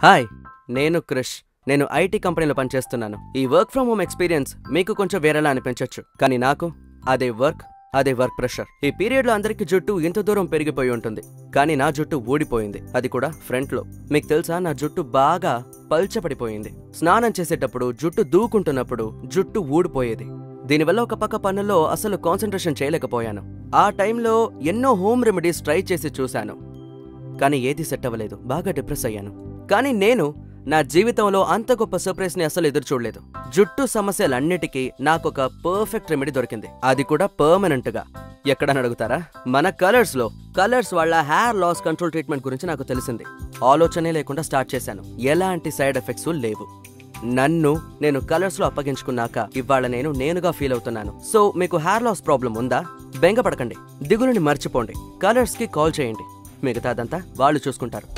Hi, నేను క్రిష్. నేను IT కంపెనీలో పనిచేస్తున్నాను. ఈ వర్క్ ఫ్రమ్ హోమ్ ఎక్స్పీరియన్స్ మీకు కొంచెం వేరేలా అనిపించొచ్చు, కానీ నాకు అదే వర్క్ ప్రెషర్. ఈ పీరియడ్ లో అందరికి జుట్టు ఇంత దూరం పెరిగిపోయి ఉంటుంది, కానీ నా జుట్టు ఊడిపోయింది, అది కూడా ఫ్రంట్ లో. మీకు తెలుసా, నా జుట్టు బాగా పల్చపడిపోయింది. స్నానం చేసేటప్పుడు, జుట్టు దూకుంటున్నప్పుడు జుట్టు ఊడిపోయేది. దీనివల్ల ఒక పక్క పనుల్లో అసలు కాన్సన్ట్రేషన్ చేయలేకపోయాను. ఆ టైంలో ఎన్నో హోమ్ రెమెడీస్ ట్రై చేసి చూశాను, కానీ ఏది సెట్ అవ్వలేదు. బాగా డిప్రెస్ అయ్యాను. కానీ నేను నా జీవితంలో అంత గొప్ప సర్ప్రైజ్ ని అసలు ఎదురు చూడలేదు. జుట్టు సమస్యలన్నిటికీ నాకొక పర్ఫెక్ట్ రెమెడీ దొరికింది, అది కూడా పర్మనెంట్ గా. ఎక్కడని అడుగుతారా? మన కలర్స్ వాళ్ళ హెయిర్ లాస్ కంట్రోల్ ట్రీట్మెంట్ గురించి నాకు తెలిసింది. ఆలోచనే లేకుండా స్టార్ట్ చేశాను. ఎలాంటి సైడ్ ఎఫెక్ట్స్ లేవు. నేను కలర్స్ లో అప్పగించుకున్నాక ఇవాళ నేనుగా ఫీల్ అవుతున్నాను. సో మీకు హెయిర్ లాస్ ప్రాబ్లం ఉందా? బెంగపడకండి, దిగులుని మర్చిపోండి, కలర్స్ కి కాల్ చేయండి, మిగతాదంతా వాళ్ళు చూసుకుంటారు.